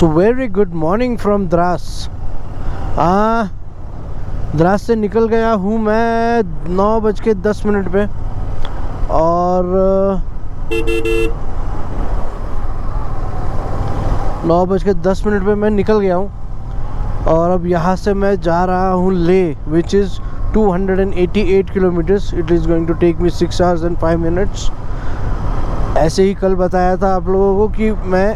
तो very good morning from Dras. Dras से निकल गया हूँ मैं 9:10 पे और 9:10 पे मैं निकल गया हूँ और अब यहाँ से मैं जा रहा हूँ Leh, which is 288 kilometres. It is going to take me 6 hours and 5 minutes। ऐसे ही कल बताया था आप लोगों को कि मैं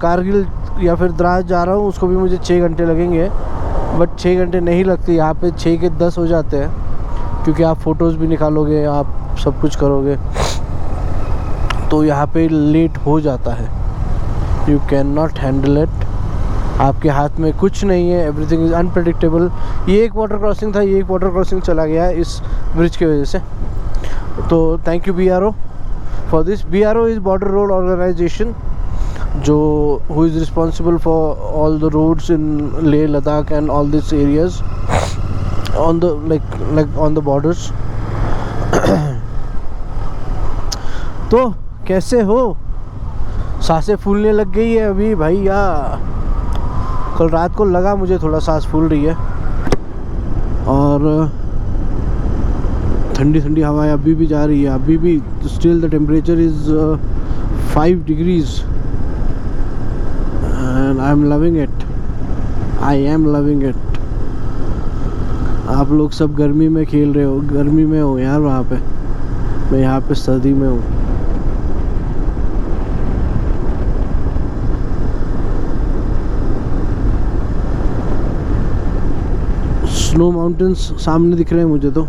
कारगिल या फिर द्रास जा रहा हूँ, उसको भी मुझे 6 घंटे लगेंगे, बट 6 घंटे नहीं लगते, यहाँ पे 6 के 10 हो जाते हैं, क्योंकि आप फ़ोटोज़ भी निकालोगे, आप सब कुछ करोगे, तो यहाँ पे लेट हो जाता है। You can not handle it, आपके हाथ में कुछ नहीं है, एवरीथिंग इज़ अनप्रेडिक्टेबल। ये एक वाटर क्रॉसिंग था, ये एक वाटर क्रॉसिंग चला गया है इस ब्रिज की वजह से। तो thank you BRO for this. BRO is border road organisation, जो who is responsible for all the roads in Leh, Ladakh and all these areas on the like on the borders। तो कैसे हो? सांसें फूलने लग गई है अभी भैया। कल रात को लगा मुझे थोड़ा सांस फूल रही है, और ठंडी ठंडी हवाएं अभी भी जा रही है। अभी भी still the temperature is 5 degrees and I am loving it। I am loving it। आप लोग सब गर्मी में खेल रहे हो, गर्मी में हो यार वहाँ पे, मैं यहाँ पे सर्दी में हूँ। स्नो माउंटेन्स सामने दिख रहे हैं मुझे तो,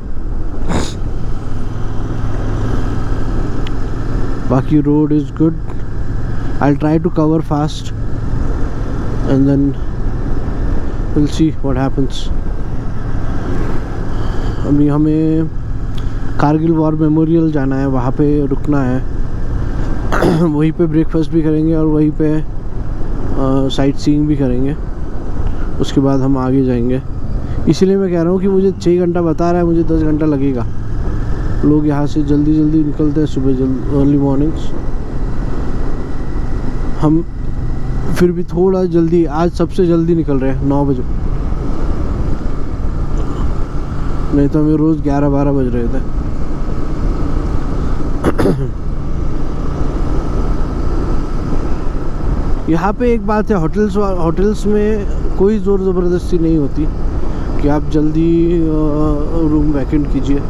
बाकी road is good. I'll try to cover fast and then we'll see what happens। अभी हमें कारगिल वॉर मेमोरियल जाना है, वहाँ पे रुकना है। वहीं पे ब्रेकफास्ट भी करेंगे और वहीं पे साइट सीइंग भी करेंगे, उसके बाद हम आगे जाएंगे। इसीलिए मैं कह रहा हूँ कि मुझे 6 घंटा बता रहा है, मुझे 10 घंटा लगेगा। लोग यहाँ से जल्दी जल्दी निकलते हैं सुबह, अर्ली मॉर्निंग्स। हम फिर भी थोड़ा जल्दी, आज सबसे जल्दी निकल रहे हैं 9 बजे, नहीं तो हमें रोज़ 11-12 बज रहे थे। यहाँ पे एक बात है, होटल्स में कोई ज़ोर ज़बरदस्ती नहीं होती कि आप जल्दी रूम वैकेंट कीजिए।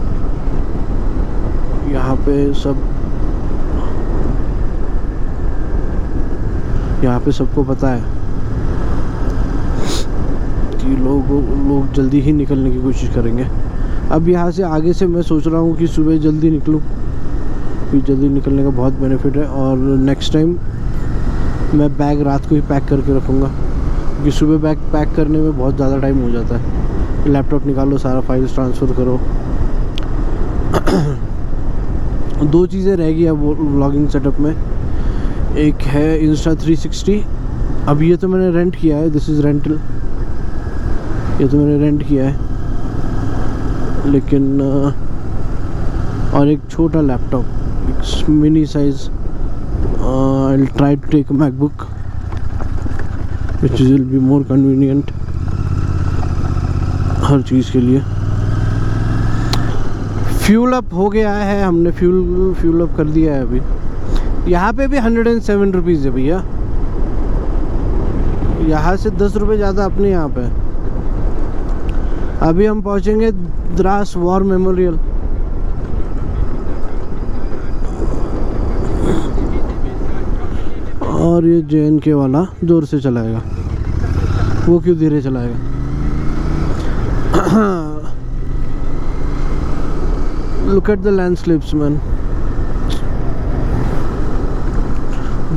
यहाँ पे सबको पता है कि लोग जल्दी ही निकलने की कोशिश करेंगे। अब यहाँ से आगे से मैं सोच रहा हूँ कि सुबह जल्दी निकलूँ, कि जल्दी निकलने का बहुत बेनिफिट है। और नेक्स्ट टाइम मैं बैग रात को ही पैक करके रखूँगा, क्योंकि सुबह बैग पैक करने में बहुत ज़्यादा टाइम हो जाता है। लैपटॉप निकालो, सारा फाइल्स ट्रांसफ़र करो। 2 चीज़ें रह गई अब व्लॉगिंग सेटअप में। एक है Insta360। अब ये तो मैंने रेंट किया है, दिस इज़ रेंटल, ये तो मैंने रेंट किया है। लेकिन और एक छोटा लैपटॉप, एक mini size. I will try to take a MacBook which will be more convenient हर चीज़ के लिए। फ्यूल अप हो गया है, हमने फ्यूल अप कर दिया है। अभी यहाँ पे भी 107 रुपीज़ है भैया, यहाँ से 10 रुपये ज़्यादा अपने यहाँ पे। अभी हम पहुँचेंगे द्रास वॉर मेमोरियल। और ये JNK वाला जोर से चलाएगा, वो क्यों धीरे चलाएगा? Look at the landscapes man.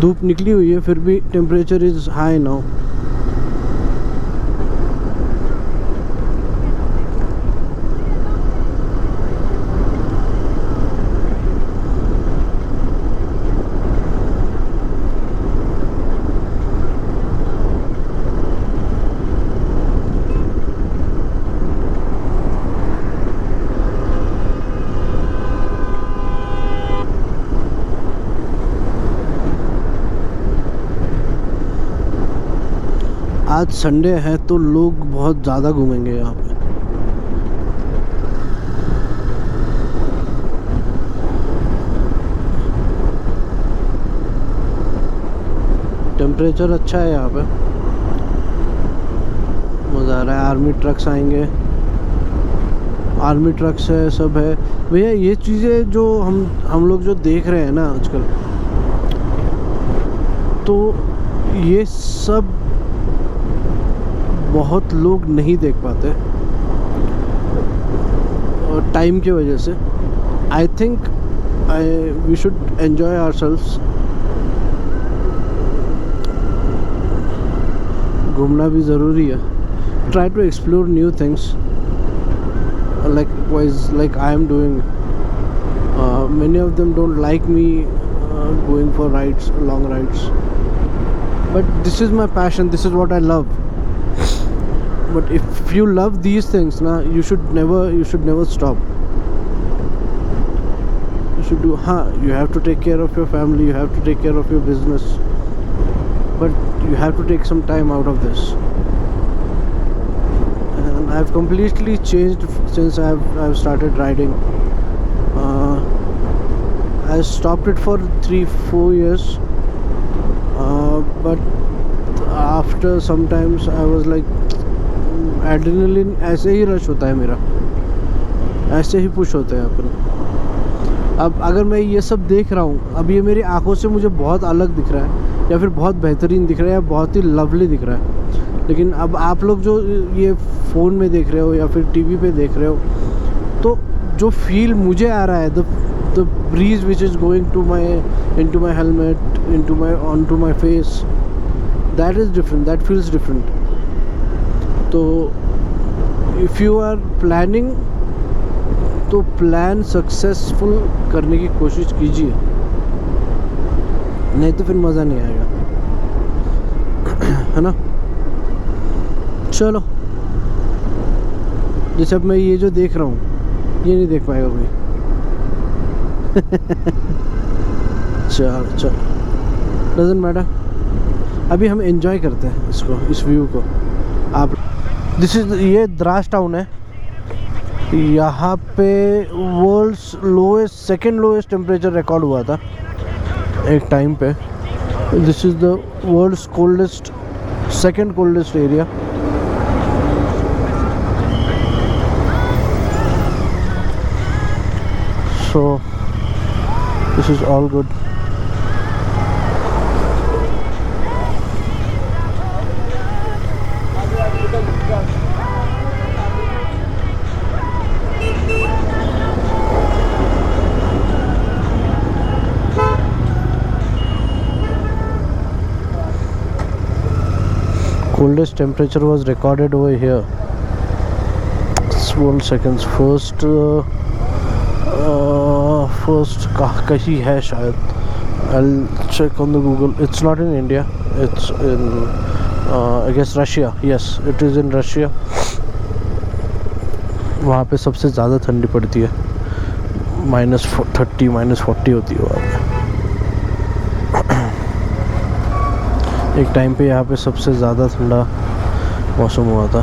धूप निकली हुई है, फिर भी टेम्परेचर इज़ हाई नाउ। आज संडे है तो लोग बहुत ज़्यादा घूमेंगे यहाँ पे। टेम्परेचर अच्छा है यहाँ पे, मज़ा आ रहा है। आर्मी ट्रक्स आएंगे, आर्मी ट्रक्स है, सब है भैया। ये चीज़ें जो हम लोग जो देख रहे हैं ना आजकल, तो ये सब बहुत लोग नहीं देख पाते और टाइम की वजह से। I think we should enjoy ourselves. घूमना भी ज़रूरी है। Try to explore new things like I am doing. Many of them don't like me going for rides, long rides, but this is my passion, this is what I love. But if you love these things na, you should never stop. You should do, you have to take care of your family, you have to take care of your business, but you have to take some time out of this. I've completely changed since I've started riding. I stopped it for 3-4 years, but after sometimes I was like, adrenaline ऐसे ही rush होता है मेरा, ऐसे ही push होते हैं अपन। अब अगर मैं ये सब देख रहा हूँ, अब ये मेरी आंखों से मुझे बहुत अलग दिख रहा है या फिर बहुत बेहतरीन दिख रहा है या बहुत ही लवली दिख रहा है, लेकिन अब आप लोग जो ये फ़ोन में देख रहे हो या फिर टीवी पे देख रहे हो, तो जो फील मुझे आ रहा है, the breeze which is going into my helmet, on to my face, that is different, that feels different. तो इफ़ यू आर प्लानिंग, तो प्लान सक्सेसफुल करने की कोशिश कीजिए, नहीं तो फिर मज़ा नहीं आएगा, है ना। चलो, जैसे अब मैं ये जो देख रहा हूँ, ये नहीं देख पाएगा कोई। चल डजंट मैटर, अभी हम एंजॉय करते हैं इसको, इस व्यू को। आप ये द्रास टाउन है, यहाँ पे world's second lowest temperature record हुआ था एक टाइम पे। This is the world's coldest, second coldest area. So this is all good. Coldest temperature was recorded over here. 1 seconds. First कहीं है शायद, I'll check on the Google. It's not in India, it's in I guess Russia. Yes, it is in Russia. वहाँ पे सबसे ज़्यादा ठंडी पड़ती है, -30 -40 होती है वहाँ पे। एक टाइम पे यहाँ पे सबसे ज़्यादा ठंडा मौसम हुआ था,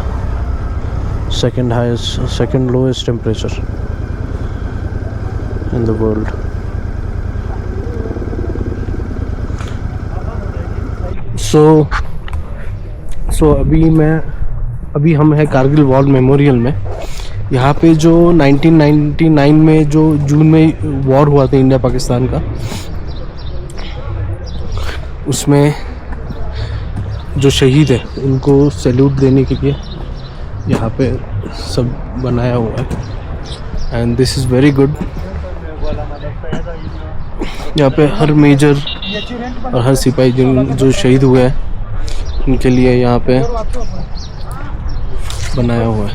second lowest temperature in the world. So अभी हम हैं कारगिल वॉर मेमोरियल में। यहाँ पे जो 1999 में जो जून में वॉर हुआ था इंडिया पाकिस्तान का, उसमें जो शहीद है उनको सैल्यूट देने के लिए यहाँ पे सब बनाया हुआ है, and this is very good. यहाँ पे हर मेजर और हर सिपाही जो शहीद हुए हैं उनके लिए यहाँ पे बनाया हुआ है।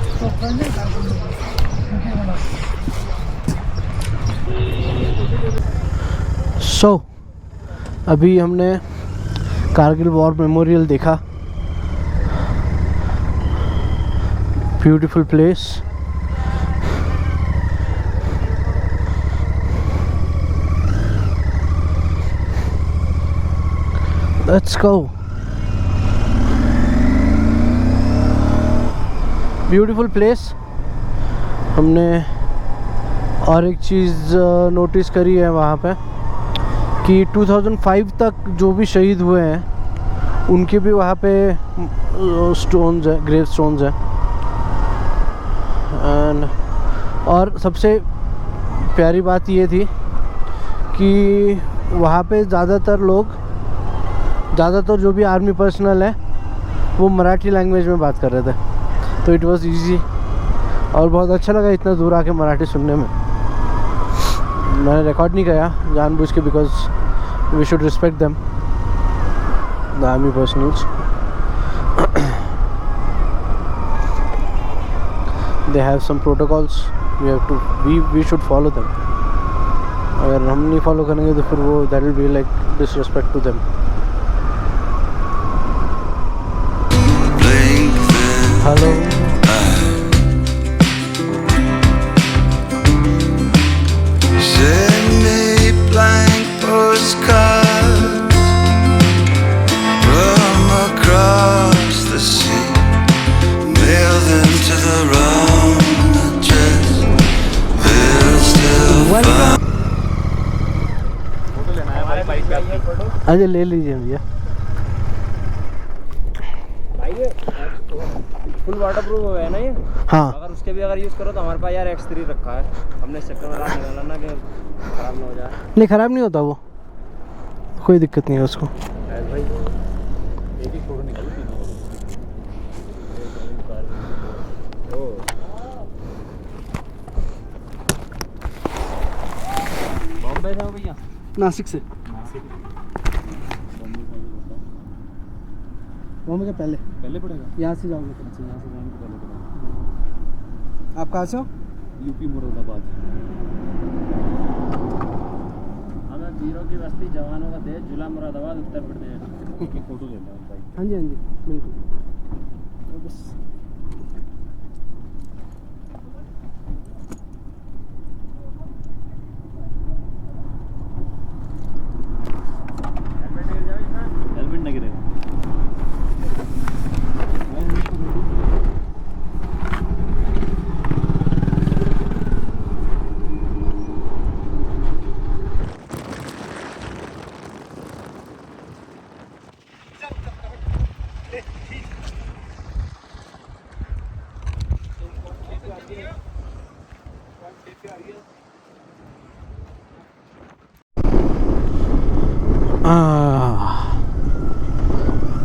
अभी हमने कारगिल वॉर मेमोरियल देखा, beautiful place. Let's go. Beautiful place. हमने और एक चीज़ नोटिस करी है वहाँ पे कि 2005 तक जो भी शहीद हुए हैं उनके भी वहाँ पे स्टोन्स है, ग्रेव स्टोन्स है। एंड और सबसे प्यारी बात ये थी कि वहाँ पे ज़्यादातर जो भी आर्मी पर्सनल है वो मराठी लैंग्वेज में बात कर रहे थे, तो इट वाज इजी और बहुत अच्छा लगा इतना दूर आके मराठी सुनने में। मैंने रिकॉर्ड नहीं किया जानबूझ के, because we should respect them, the army personnels. They have some protocols, we should follow them. अगर हम नहीं फॉलो करेंगे तो फिर वो that will be like disrespect to them. Hello, send me blank postcards from across the sea, mail them to the wrong address, they'll still find. Photo लेना है हमारे बाइक पे फोटो। अच्छा ले लीजिए भैया। फुल वाटर प्रूफ है ना ये? हाँ, अगर उसके भी अगर यूज़ करो तो हमारे पास यार X3 रखा है, हमने इस चक्कर में रात निकाला ना कि खराब ना हो जाए। नहीं ख़राब नहीं होता वो, कोई दिक्कत नहीं है उसको। भाई एक ही फोटो निकालो तीनों ओ बॉम्बे से हो भैया? नासिक से। बॉम्बे के पहले पहले पड़ेगा, यहाँ से जाओगे तो। अच्छा यहाँ से जाने के पहले पड़ेगा। आप कहाँ से हो? यूपी मुरादाबाद। हमें वीरों की बस्ती, जवानों का देश, जिला मुरादाबाद, उत्तर प्रदेश। फोटो लेना है भाई। हाँ जी हाँ जी बिल्कुल। बस हेलमेट नहीं गिरेगा।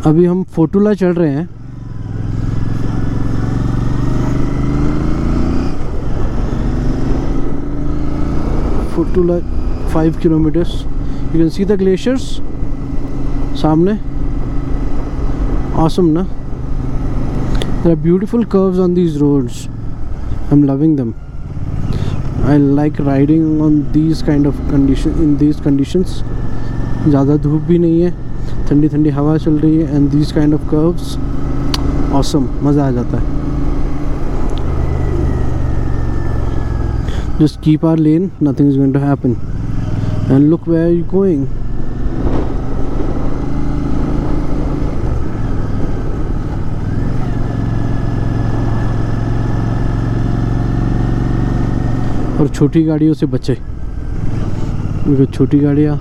अभी हम फोटुला चल रहे हैं। Fotula 5 kilometers. You can see the glaciers सामने। Awesome ना? There are beautiful curves on these roads. I'm loving them. I like riding on these kind of in these conditions. ज़्यादा धूप भी नहीं है, ठंडी ठंडी हवा चल रही है, and this kind of curves awesome, मज़ा आ जाता है। Just keep our lane, nothing is going to happen, and look where you going. और छोटी गाड़ियों से बचे, क्योंकि छोटी गाड़ियाँ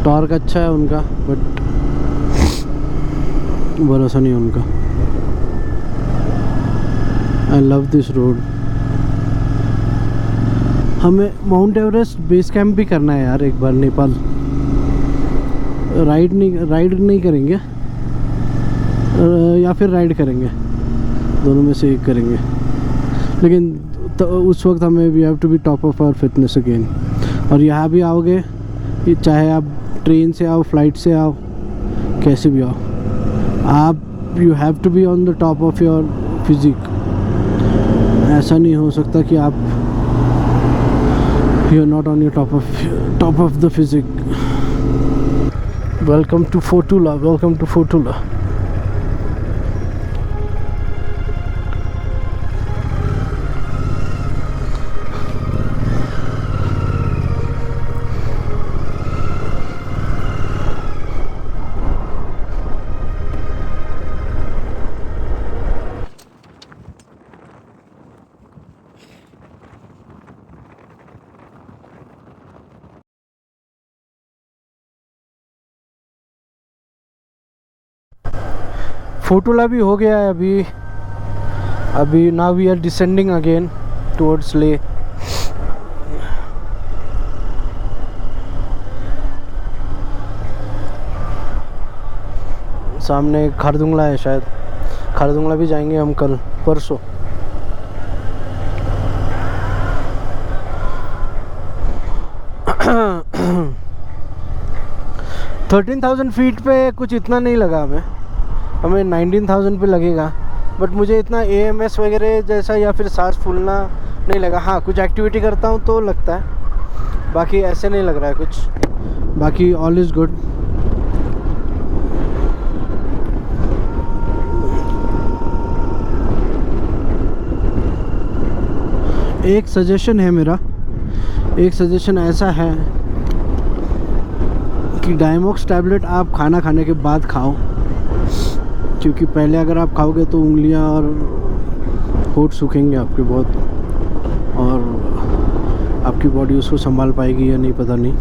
टॉर्क अच्छा है उनका, बट भरोसा नहीं उनका। I love this road. हमें माउंट एवरेस्ट बेस कैंप भी करना है यार एक बार नेपाल। राइड नहीं करेंगे, या फिर राइड करेंगे, दोनों में से एक करेंगे। लेकिन तो उस वक्त हमें we have to be top of our fitness again. और यहाँ भी आओगे, चाहे आप ट्रेन से आओ, फ्लाइट से आओ, कैसे भी आओ, आप you have to be on the top of your physique. ऐसा नहीं हो सकता कि आप you are not on your top of the physique. Welcome to Fotula, welcome to Fotula. Fotula भी हो गया है अभी now we are descending again towards Leh. सामने खारदुंगला है, शायद खारदुंगला भी जाएंगे हम कल परसों। $13,000 फीट पे कुछ इतना नहीं लगा हमें 19,000 पे लगेगा, बट मुझे इतना AMS वगैरह जैसा या फिर सांस फूलना नहीं लगा। हाँ, कुछ एक्टिविटी करता हूँ तो लगता है, बाकी ऐसे नहीं लग रहा है कुछ। बाकी ऑल इज़ गुड। एक सजेशन है मेरा, एक सजेशन ऐसा है कि डायमॉक्स टैबलेट आप खाना खाने के बाद खाओ, क्योंकि पहले अगर आप खाओगे तो उंगलियां और होंठ सूखेंगे आपके बहुत, और आपकी बॉडी उसको संभाल पाएगी या नहीं पता नहीं।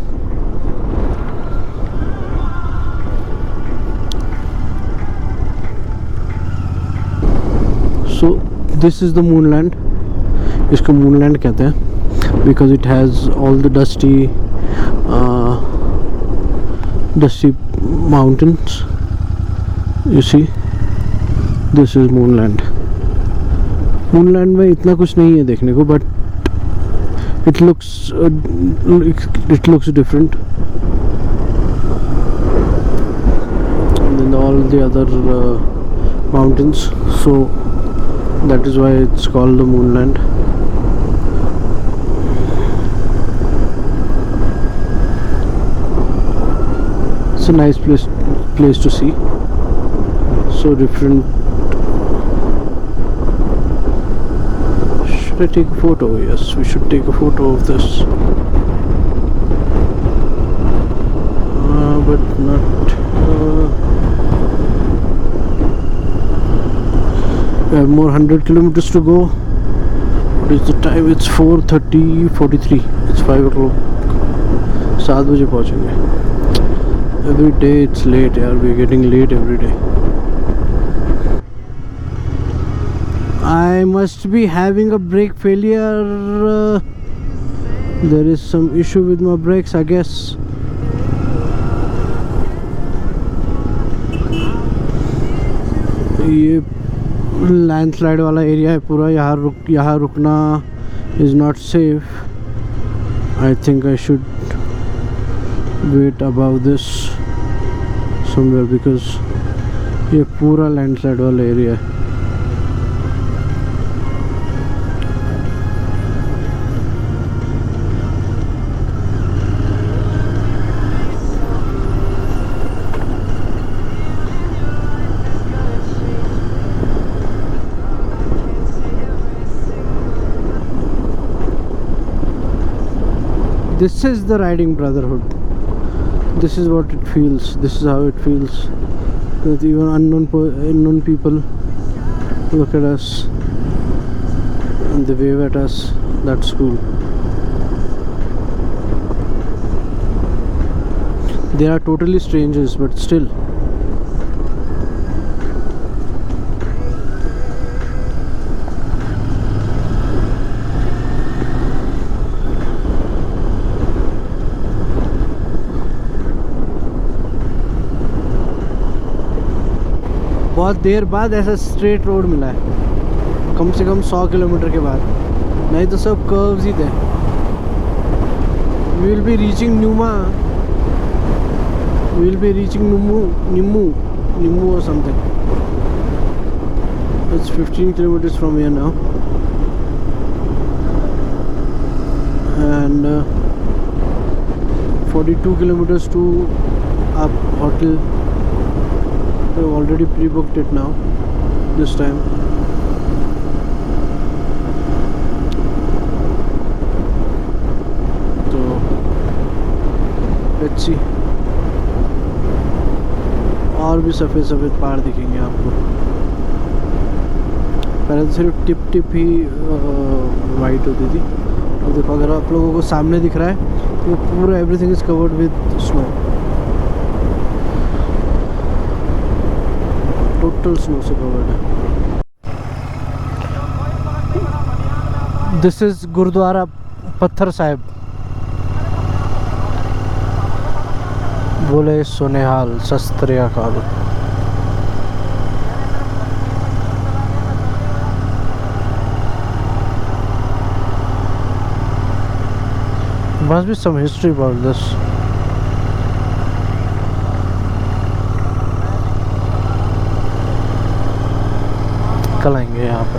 So this is the moonland. इसको मूनलैंड कहते हैं because it has all the dusty mountains. You see, this is moonland. Moonland में इतना कुछ नहीं है देखने को, but it looks different than all the other mountains, so that is why it's called the Moonland. It's a nice place to see, so different. Should I take a photo? Yes, we should take a photo of this, but not we have more 100 kilometers to go. What is the time? It's 4:43. It's 5 o'clock. 7 बजे पहुँचेंगे. Every day it's late, yaar. We're getting late every day. I must be having a brake failure. There is some issue with my brakes, I guess. ये landslide वाला area है पूरा. यहाँ रुकना is not safe. I think I should wait above this somewhere because ये पूरा landslide वाला area है. This is the riding brotherhood. This is what it feels. This is how it feels. That even unknown people look at us and they wave at us. That's cool. They are totally strangers, but still. बहुत देर बाद ऐसा straight road मिला है, कम से कम 100 kilometre के बाद. नहीं तो सब कर्व्स ही थे. We will be reaching Numa. We will be reaching Nimmu or something. It's 15 kilometers from here now, and 42 kilometers to our hotel. We've already pre-booked it now this time. So let's see. और भी सफ़ेद पहाड़ दिखेंगे आपको. पहले तो सिर्फ tip ही white होती थी. और देखो, अगर आप लोगों को सामने दिख रहा है तो पूरा everything is covered with snow. Total snow से कवर्ड है। दिस इज गुरुद्वारा पत्थर साहिब। बोले सोनेहाल शस्त्रिय काल। Must be some history about this. कल आएंगे यहाँ पे।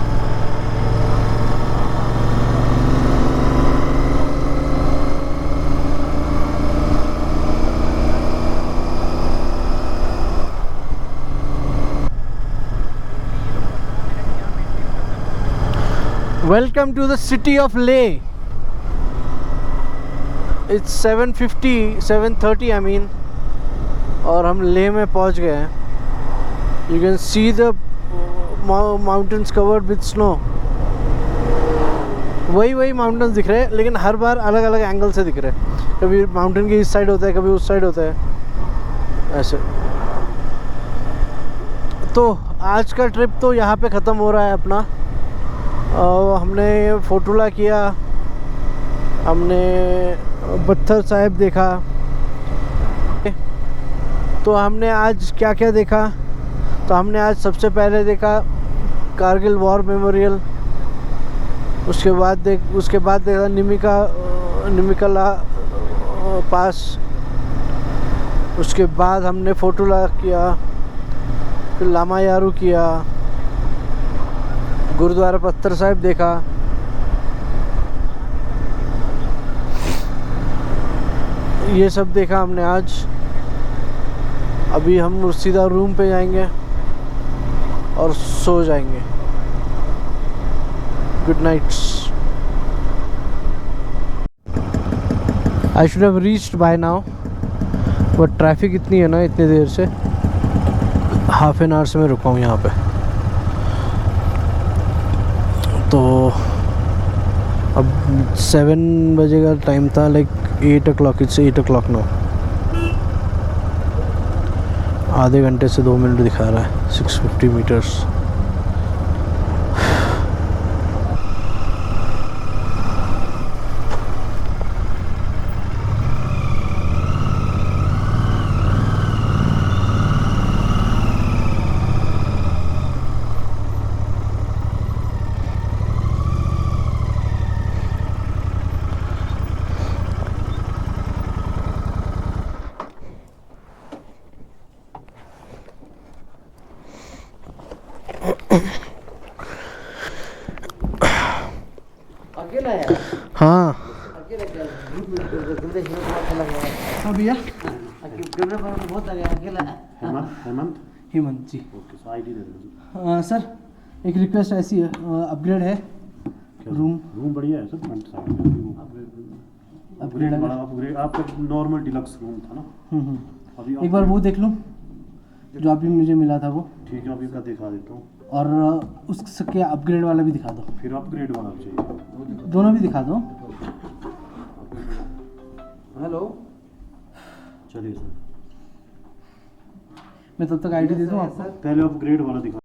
Welcome to the city of Leh. It's 7:30 I mean, और हम लेह में पहुंच गए हैं। You can see the mountains covered with snow. वही माउंटेन्स दिख रहे हैं, लेकिन हर बार अलग अलग एंगल से दिख रहे हैं। कभी माउंटेन के इस साइड होता है, कभी उस साइड होता है, ऐसे। तो आज का ट्रिप तो यहाँ पे ख़त्म हो रहा है अपना। हमने फोटोला किया, हमने पत्थर साहिब देखा। तो हमने आज क्या क्या देखा, तो हमने आज सबसे पहले देखा कारगिल वॉर मेमोरियल। उसके बाद देखा निमिकाला पास। उसके बाद हमने फोटोला किया, फिर लामा यारू किया, गुरुद्वारा पत्थर साहिब देखा। ये सब देखा हमने आज। अभी हम सीधा रूम पे जाएंगे और सो जाएंगे। Good nights. I should have reached by now, but traffic इतनी है ना, इतनी देर से हाफ एन आवर से मैं रुका हूँ यहाँ पे। तो अब 7 बजे का टाइम था, like 8 o'clock, it's 8 o'clock now। आधे घंटे से 2 मिनट दिखा रहा है, 650 मीटर्स। अकेला है? हाँ भैया बहुत अकेला है। हेमंत जी। ओके, सर एक रिक्वेस्ट ऐसी है, अपग्रेड है रूम बढ़िया है सर। फ्रंट साइड अपग्रेड आपका नॉर्मल डिलक्स रूम था ना। अभी एक बार वो देख लूँ जो अभी मुझे मिला था वो। ठीक है, अभी का दिखा देता हूँ। और उसके अपग्रेड वाला भी दिखा दो। फिर अपग्रेड वाला चाहिए, दोनों भी दिखा दो। हेलो, चलिए सर। मैं तब तक आईडी दे दूँ आपको। पहले अपग्रेड वाला दिखा।